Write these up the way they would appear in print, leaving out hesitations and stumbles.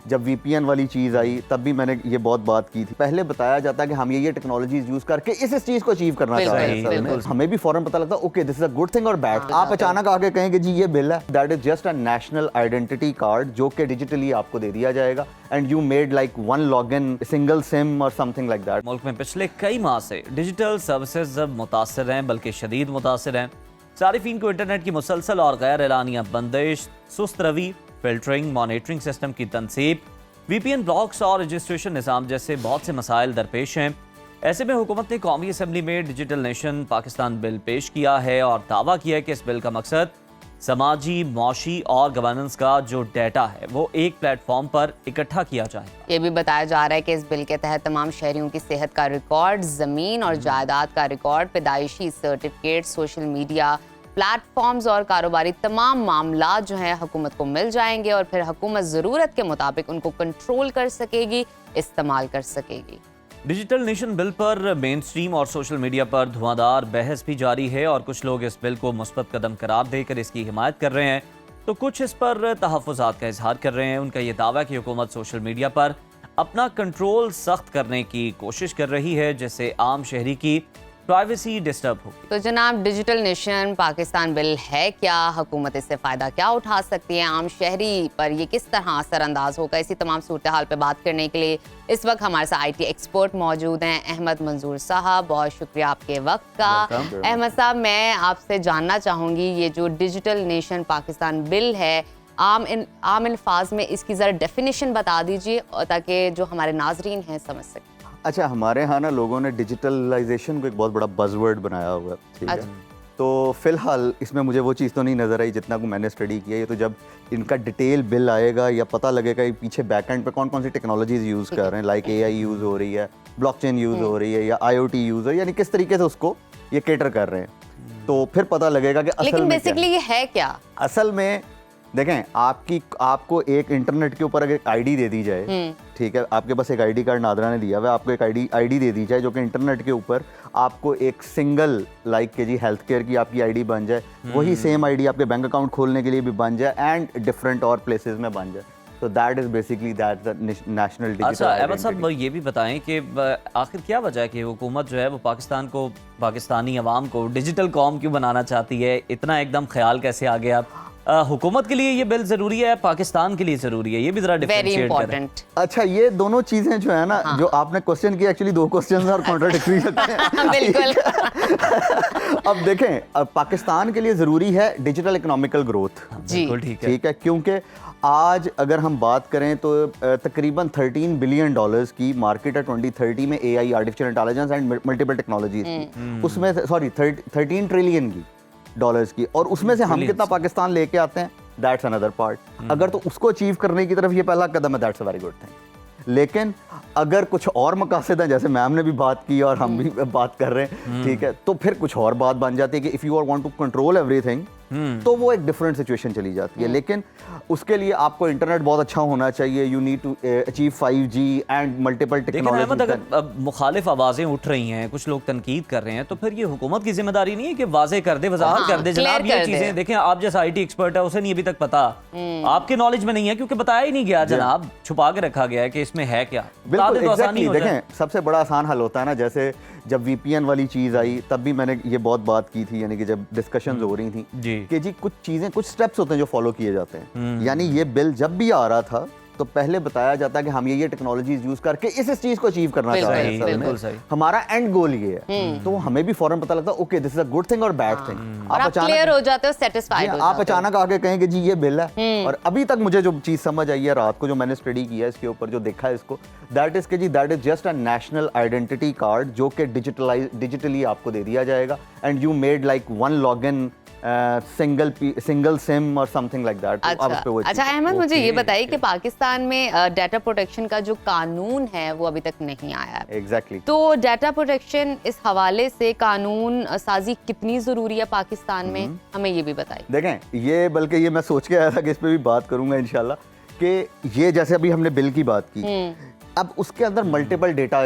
जब VPN वाली चीज़ आई तब भी मैंने ये बहुत बात की थी। पहले बताया जाता है कि हम ये टेक्नोलॉजीज यूज़ करके इस चीज़ को अचीव करना चाहते हैं, असल में हमें भी फौरन पता लगता है okay this is a good thing और बैड। आप अचानक आके कहें कि जी ये बिल है, that is just a national identity card जो कि डिजिटली आपको दे दिया जाएगा and you made like one login, single SIM और समथिंग लाइक दैट। मुल्क में पिछले कई माह से डिजिटल सर्विसेज मुतासर हैं, बल्कि शदीद मुतासर हैं। सारिफीन को इंटरनेट की मुसलसल और गैर एलानिया बंदिश, सुस्त रवि, फिल्टरिंग, मॉनिटरिंग सिस्टम की तनसीब, VPN ब्लॉक्स और रजिस्ट्रेशन निज़ाम जैसे बहुत से मसाइल दरपेश हैं। ऐसे में हुकूमत ने कौमी असम्बली में डिजिटल नेशन पाकिस्तान बिल पेश किया है और दावा किया है कि इस बिल का मकसद समाजी, मौशी और गवर्नेंस का जो डाटा है वो एक प्लेटफॉर्म पर इकट्ठा किया जाए। ये भी बताया जा रहा है कि इस बिल के तहत तमाम शहरियों की सेहत का रिकॉर्ड, ज़मीन और जायदाद का रिकॉर्ड, पैदाइशी सर्टिफिकेट, सोशल मीडिया प्लेटफॉर्म्स और कारोबारी तमाम मामला जो हैं हुकूमत को मिल जाएंगे और फिर हुकूमत ज़रूरत के मुताबिक उनको कंट्रोल कर सकेगी, इस्तेमाल कर सकेगी। डिजिटल नेशन बिल पर मेन स्ट्रीम और सोशल मीडिया पर धुआंधार बहस भी जारी है और कुछ लोग इस बिल को मुस्बत कदम करार देकर इसकी हिमायत कर रहे हैं, तो कुछ इस पर तहफ़्फ़ुज़ात का इजहार कर रहे हैं। उनका ये दावा है कि हुकूमत सोशल मीडिया पर अपना कंट्रोल सख्त करने की कोशिश कर रही है, जिससे आम शहरी की प्राइवेसी डिस्टर्ब होगी। तो जनाब, डिजिटल नेशन पाकिस्तान बिल है क्या, हुकूमत इससे फ़ायदा क्या उठा सकती है, आम शहरी पर ये किस तरह असरअंदाज होगा, इसी तमाम सूरत हाल पर बात करने के लिए इस वक्त हमारे साथ IT एक्सपर्ट मौजूद हैं। अहमद मंजूर साहब, बहुत शुक्रिया आपके वक्त का। अहमद साहब, मैं आपसे जानना चाहूँगी ये जो डिजिटल नेशन पाकिस्तान बिल है, आम अल्फाज में इसकी ज़रा डेफिनेशन बता दीजिए ताकि जो हमारे नाजरीन हैं समझ सकें। अच्छा, हमारे यहाँ ना लोगों ने डिजिटलाइजेशन को एक बहुत बड़ा बज़वर्ड बनाया हुआ है, ठीक है। तो फिलहाल इसमें मुझे वो चीज़ तो नहीं नज़र आई जितना को मैंने स्टडी किया। ये तो जब इनका डिटेल बिल आएगा या पता लगेगा कि पीछे बैकएंड पे कौन कौन सी टेक्नोलॉजीज यूज़ कर रहे हैं, लाइक AI यूज़ हो रही है, ब्लॉकचेन यूज़ हो रही है या IoT यूज़ हो, यानी किस तरीके से उसको ये केटर कर रहे हैं, तो फिर पता लगेगा कि असल में बेसिकली ये है क्या। असल में देखें, आपको एक इंटरनेट के ऊपर अगर एक ID दे दी जाए, ठीक है, आपके पास एक ID कार्ड नादरा ने दिया हुआ है, आपको एक ID दे दी जाए जो कि इंटरनेट के ऊपर आपको एक सिंगल लाइक के जी हेल्थ केयर की आपकी ID बन जाए, वही सेम ID आपके बैंक अकाउंट खोलने के लिए भी बन जाए एंड डिफरेंट और प्लेसेस में बन जाए, तो that is basically that the national digital. अच्छा अहमद साहब, ये भी बताएं कि आखिर क्या वजह है कि हुकूमत जो है वो पाकिस्तान को, पाकिस्तानी अवाम को डिजिटल कौम क्यों बनाना चाहती है, इतना एकदम ख्याल कैसे आ गया? हुकूमत के लिए ये बिल जरूरी है, पाकिस्तान के लिए जरूरी है, ये भी जरा डिफरेंशिएट करें। अच्छा, ये दोनों चीजें जो है ना, हाँ। जो आपने क्वेश्चन किया, एक्चुअली दो क्वेश्चन और कॉन्ट्राडिक्टरी लगते हैं। बिल्कुल। अब देखें, अब पाकिस्तान के लिए जरूरी है डिजिटल इकोनॉमिकल ग्रोथ, जी ठीक है, क्योंकि आज अगर हम बात करें तो तकरीबन $13 बिलियन की मार्केट है 2030 में AI, artificial intelligence and multiple technologies की, उसमें से 13 ट्रिलियन डॉलर्स की, और उसमें से हम कितना पाकिस्तान लेके आते हैं, दैट्स अनदर पार्ट। अगर तो उसको अचीव करने की तरफ ये पहला कदम है, that's a very good thing. लेकिन अगर कुछ और मकासद हैं, जैसे मैम ने भी बात की और हम भी बात कर रहे हैं, ठीक है, तो फिर कुछ और बात बन जाती है कि if you want to control everything, तो वो एक डिफरेंट सिचुएशन चली जाती है। लेकिन उसके लिए आपको इंटरनेट बहुत अच्छा होना चाहिए, you need to achieve 5G and multiple technology. अगर मुखालिफ आवाजें उठ रही हैं, कुछ लोग तनकीद कर रहे हैं, तो फिर ये हुकूमत की जिम्मेदारी नहीं है कि वाजे कर दे, वजाहत कर दे जनाब ये चीजें। देखें, आप जैसा IT एक्सपर्ट है, उसे नहीं अभी तक पता, आपके नॉलेज में नहीं है क्योंकि बताया ही नहीं गया जनाब, छुपा के रखा गया है कि इसमें है क्या। बिल्कुल एग्जैक्टली। देखें, सबसे बड़ा आसान हल होता है ना, जैसे जब VPN वाली चीज़ आई तब भी मैंने ये बहुत बात की थी, यानी कि जब डिस्कशंस हो रही थी कि जी कुछ चीज़ें, कुछ स्टेप्स होते हैं जो फॉलो किए जाते हैं। यानी ये बिल जब भी आ रहा था तो पहले बताया जाता है कि हम ये टेक्नोलॉजीज यूज करके इस चीज को अचीव करना चाहते हैं, बिल्कुल सही, हमारा एंड गोल ये है। तो हमें भी फौरन पता लगता है okay this is a good thing और बैड थिंग। आप क्लियर हो जाते हो, सेटिस्फाइड हो जाते हो। आप अचानक आके कहें कि जी ये बिल है, और अभी तक मुझे जो चीज समझ आई है रात को, जो मैंने स्टडी किया इसके ऊपर, जो देखा है इसको, दैट इज के जी that is just a national identity card जो कि डिजिटली आपको दे दिया जाएगा and you made like one login, single SIM और समथिंग लाइक दैट। अच्छा अहमद, मुझे ये बताइए कि पाकिस्तान में डाटा प्रोटेक्शन का जो कानून है वो अभी तक नहीं आया है। एग्जैक्टली। तो डाटा प्रोटेक्शन इस हवाले से कानून साजी कितनी जरूरी है पाकिस्तान में, हमें ये भी बताइए। देखें, ये बल्कि ये मैं सोच के आया था कि इस पे भी बात करूंगा इंशाल्लाह, कि ये जैसे अभी हमने बिल की बात की, अब उसके अंदर मल्टीपल डेटा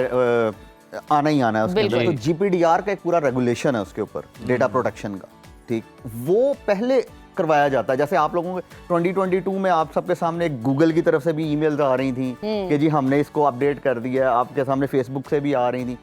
आना ही आना है उसके अंदर। तो GPDR का एक पूरा रेगुलेशन है उसके ऊपर, डेटा प्रोटेक्शन का, ठीक। वो पहले करवाया जाता है। जैसे आप लोगों के 2022 में आप सबके सामने गूगल की तरफ से भी ईमेल्स आ रही थी कि जी हमने इसको अपडेट कर दिया है, आपके सामने फेसबुक से भी आ रही थी।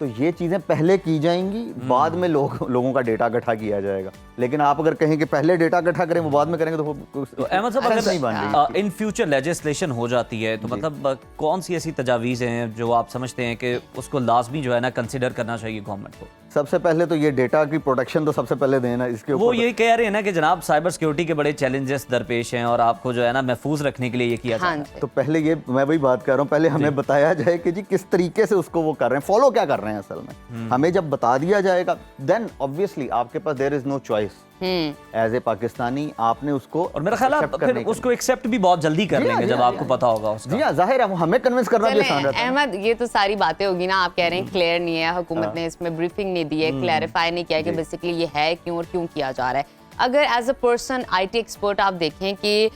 तो ये चीज़ें पहले की जाएंगी, बाद में लोगों का डेटा इकट्ठा किया जाएगा। लेकिन आप अगर कहें कि पहले डेटा इकट्ठा करें वो बाद में करेंगे तो अहमद साहब, अगर इन फ्यूचर लेजिस्लेशन हो जाती है तो मतलब कौन सी ऐसी तजावीज़ हैं जो आप समझते हैं कि उसको लाजमी जो है ना कंसिडर करना चाहिए गवर्नमेंट को? सबसे पहले तो ये डेटा की प्रोटेक्शन तो सबसे पहले देना, इसके वो ऊपर ये कह रहे हैं ना कि जनाब साइबर सिक्योरिटी के बड़े चैलेंजेस दरपेश हैं और आपको जो है ना महफूज रखने के लिए ये किया हाँ जाता है। तो पहले ये मैं वही बात कर रहा हूँ, पहले हमें बताया जाए कि जी किस तरीके से उसको वो कर रहे हैं, फॉलो क्या कर रहे हैं असल में। हमें जब बता दिया जाएगा देन ऑब्वियसली आपके पास there is no choice as a Pakistani, आपने उसको और मेरा ख्याल है accept फिर करने के उसको एक्सेप्ट भी बहुत जल्दी कर जी हाँ, लेंगे जी जब हाँ, आपको जी पता होगा लिए। उसका। जी हाँ, जाहिर है वो हमें कन्विंस करना भी आसान रहता है। अहमद, ये तो सारी बातें होगी ना, आप कह रहे हैं क्लियर नहीं है, हुकूमत ने इसमें ब्रीफिंग नहीं दी है, क्लैरिफाई नहीं किया कि बेसिकली ये है क्यों और क्यों किया जा रहा है। अगर as a person IT expert आप देखें कि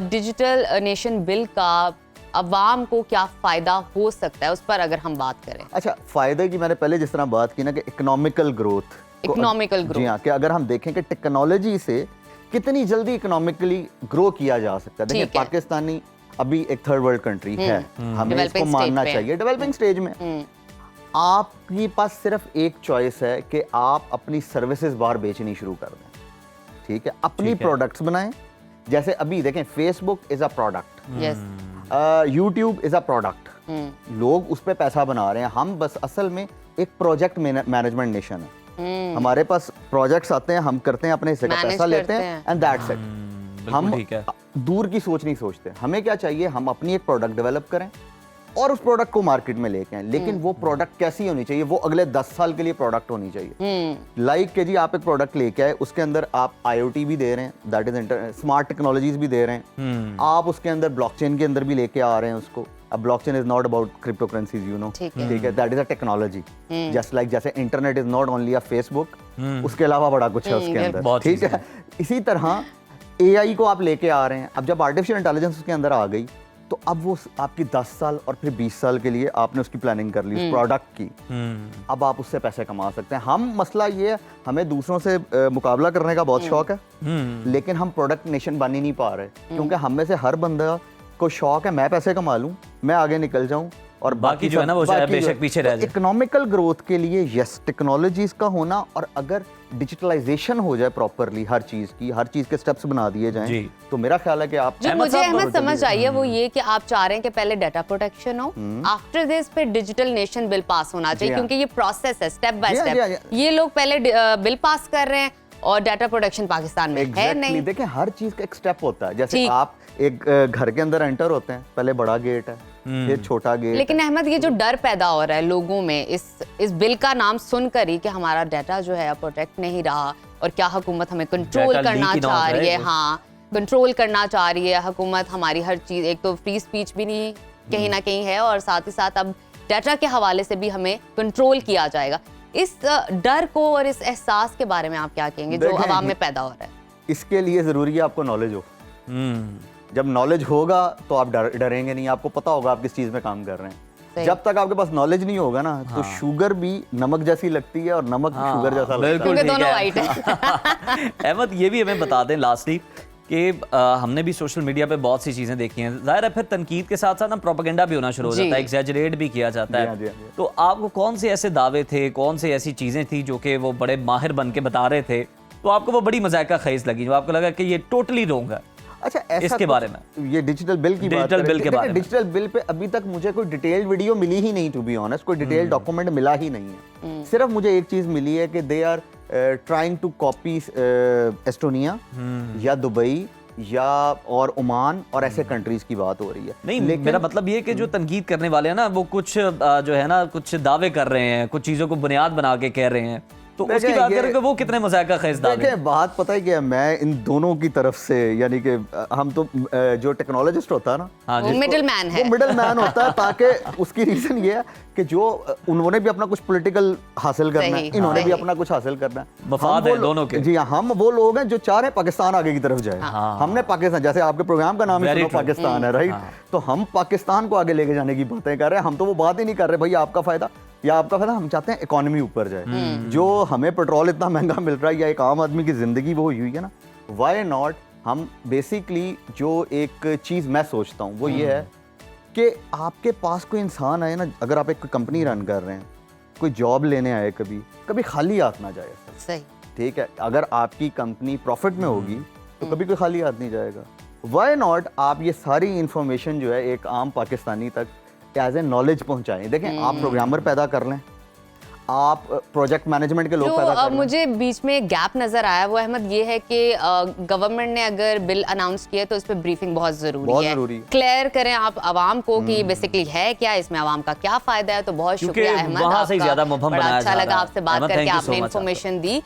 डिजिटल नेशन बिल का अवाम को क्या फ़ायदा हो सकता है, उस पर अगर हम बात करें। अच्छा, फायदे की मैंने पहले जिस तरह बात की ना कि इकोनॉमिकल ग्रोथ, इकोनॉमिकल जी ग्रोथ, हाँ, कि अगर हम देखें कि टेक्नोलॉजी से कितनी जल्दी इकोनॉमिकली ग्रो किया जा सकता है। देखिए ठीक है। पाकिस्तानी अभी एक थर्ड वर्ल्ड कंट्री है, हमें इसको Developing मानना stage पे। चाहिए, डेवलपिंग स्टेज में। आपके पास सिर्फ एक चॉइस है कि आप अपनी सर्विसेज बाहर बेचनी शुरू कर दें, ठीक है, अपनी ठीक है। प्रोडक्ट्स बनाएं। जैसे अभी देखें Facebook is a product, yes, YouTube is a product, लोग उस पर पैसा बना रहे हैं। हम बस असल में एक प्रोजेक्ट मैनेजमेंट नेशन है, हमारे पास प्रोजेक्ट्स आते हैं, हम करते हैं, अपने हिस्से का Manage पैसा लेते करते हैं हैं। And that's it. बिल्कुल हम ठीक है। दूर की सोच नहीं सोचते, हमें क्या चाहिए, हम अपनी एक प्रोडक्ट डेवलप करें और उस प्रोडक्ट को मार्केट में लेके आए। लेकिन वो प्रोडक्ट कैसी होनी चाहिए, वो अगले 10 साल के लिए प्रोडक्ट होनी चाहिए। लाइक के जी आप एक प्रोडक्ट लेके आए, उसके अंदर आप IoT भी दे रहे हैं, दैट इज स्मार्ट टेक्नोलॉजीज भी दे रहे हैं, आप उसके अंदर ब्लॉकचेन के अंदर भी लेके आ रहे हैं उसको। अब blockchain is not about crypto currencies, you know, ठीक है। ठीक है, that is a technology. Just like जैसे internet is not only a Facebook, उसके अलावा बड़ा कुछ है उसके अंदर, बहुत ठीक चीज़ें है। इसी तरह AI को आप लेके आ रहे हैं। अब जब आर्टिफिशियल इंटेलिजेंस उसके अंदर आ गई तो अब वो आपकी 10 साल और फिर 20 साल के लिए आपने उसकी प्लानिंग कर ली उस प्रोडक्ट की, अब आप उससे पैसे कमा सकते हैं। हम मसला ये है, हमें दूसरों से मुकाबला करने का बहुत शौक है, लेकिन हम प्रोडक्ट नेशन बन ही नहीं पा रहे, क्योंकि हम में से हर बंदा को शौक है मैं पैसे कमा लूं, मैं आगे निकल जाऊं और बाकी जो है ना वो शायद बेशक पीछे रह जाए। इकोनॉमिकल ग्रोथ के लिए यस, टेक्नोलॉजीज का होना, और अगर डिजिटलाइजेशन हो जाए प्रॉपरली हर चीज के स्टेप्स बना दिए जाएं, जी। तो मेरा ख्याल है कि आप जो अहमद मुझे साहब, अहमद समझ आई है वो ये कि आप चाह रहे हैं कि पहले डाटा प्रोटेक्शन हो, आफ्टर दिस पे डिजिटल नेशन बिल पास होना चाहिए, जी हाँ। क्योंकि ये प्रोसेस है स्टेप बाय जी हाँ, जी हाँ, स्टेप। ये लोग पहले बिल पास कर रहे हैं और डाटा प्रोटेक्शन पाकिस्तान में है नहीं। देखें हर चीज का एक स्टेप होता है। जैसे ठीक। आप एक घर के अंदर एंटर होते हैं, पहले बड़ा गेट है, फिर छोटा गेट। लेकिन अहमद, ये जो डर पैदा हो रहा है लोगों में इस बिल का नाम सुनकर ही कि हमारा डाटा जो है प्रोटेक्ट नहीं रहा और क्या हुकूमत हमें कंट्रोल Data करना leak ही ना हो चाह रही है, जाए। हाँ कंट्रोल करना चाह रही है हुकूमत हमारी हर चीज। एक तो फ्री स्पीच भी नहीं कहीं ना कहीं है, और साथ ही साथ अब डाटा के हवाले से भी हमें कंट्रोल किया जाएगा। इस डर को और इस एहसास के बारे में आप क्या कहेंगे जो देखें, अवाम में पैदा हो रहा है? इसके लिए जरूरी है आपको नॉलेज हो। जब नॉलेज होगा तो आप डरेंगे नहीं, आपको पता होगा आप किस चीज में काम कर रहे सही। हैं। जब तक आपके पास नॉलेज नहीं होगा ना, तो शुगर भी नमक जैसी लगती है और नमक शुगर जैसा लगता है। बिल्कुल क्योंकि ठीक दोनों है। वाइट है। अहमद, ये भी हमें बता दें लास्टली कि हमने भी सोशल मीडिया पे बहुत सी चीज़ें देखी हैं, जाहिर है फिर तनकीद के साथ साथ ना प्रोपेगेंडा भी होना शुरू हो जी। जाता है, एग्जैजरेट भी किया जाता जी हाँ, जी है। हाँ, जी हाँ। तो आपको कौन से ऐसे दावे थे, कौन से ऐसी चीज़ें थी जो कि वो बड़े माहिर बन के बता रहे थे, तो आपको वो बड़ी मजाका खेज लगी, जो आपको लगा कि ये टोटली रॉन्ग है? अच्छा, ऐसा इसके बारे में, ये डिजिटल बिल की बात डिजिटल करें, बिल के देखिए, बारे में। डिजिटल बिल पे अभी तक मुझे कोई डिटेल्ड वीडियो मिली ही नहीं, टू बी ऑनेस्ट, कोई डिटेल्ड डॉक्यूमेंट मिला ही नहीं है। सिर्फ मुझे एक चीज मिली है कि they are trying to copy Estonia या दुबई या और ओमान और ऐसे कंट्रीज की बात हो रही है। नहीं, लेकिन मेरा मतलब ये कि जो तनकीद करने वाले हैं ना, वो कुछ जो है ना कुछ दावे कर रहे हैं, कुछ चीज़ों को बुनियाद बना के कह रहे हैं, तो देखें, उसकी बात ये- करें कि वो कितने मजाका खेज दावे हैं? देखिए बात पता है क्या है, मैं इन दोनों की तरफ से, यानी कि हम तो जो टेक्नोलॉजिस्ट होता है ना, हाँ वो जी। मिडिल मैन है। वो मिडिल मैन होता है, ताकि उसकी रीजन ये है कि जो उन्होंने भी अपना कुछ पॉलिटिकल हासिल करना है, सही, इन्होंने भी सही। अपना कुछ हासिल करना है। मफाद हम वो है दोनों के। जी हाँ, हम वो लोग हैं जो चाह रहे हैं पाकिस्तान आगे की तरफ जाए। हाँ। हमने पाकिस्तान, जैसे आपके प्रोग्राम का नाम ही Very सुनो true। पाकिस्तान है, राइट? तो हम पाकिस्तान को आगे लेके जाने की बातें कर रहे हैं। हम तो वो बात ही नहीं कर रहे भाई आपका फायदा या आपका फायदा, हम चाहते हैं इकोनॉमी ऊपर जाए। जो हमें पेट्रोल इतना महंगा मिल रहा है या एक आम आदमी की जिंदगी वो हुई है ना, वाई नॉट हम बेसिकली जो एक चीज़ मैं सोचता हूँ वो ये है कि आपके पास कोई इंसान आए ना, अगर आप एक कंपनी रन कर रहे हैं, कोई जॉब लेने आए, कभी कभी खाली हाथ ना जाए सर। सही। ठीक है, अगर आपकी कंपनी प्रॉफिट में होगी तो कभी कोई खाली हाथ नहीं जाएगा। वाई नॉट आप ये सारी इंफॉर्मेशन जो है एक आम पाकिस्तानी तक एज ए नॉलेज पहुंचाएं। देखें, आप प्रोग्रामर पैदा कर लें, आप प्रोजेक्ट मैनेजमेंट के लोग जो पैदा कर लें। मुझे बीच में गैप नजर आया वो अहमद ये है कि गवर्नमेंट ने अगर बिल अनाउंस किया तो उस पर ब्रीफिंग बहुत जरूरी है। क्लियर करें आप आवाम को कि बेसिकली है क्या, इसमें आवाम का क्या फायदा है। तो बहुत शुक्रिया अहमद, वहां से ज्यादा मुबहम बड़ा बनाया अच्छा जा लगा रहा है। आपसे बात अहमद, करके, thank you so आपने much आपका। इन्फॉर्मेशन दी।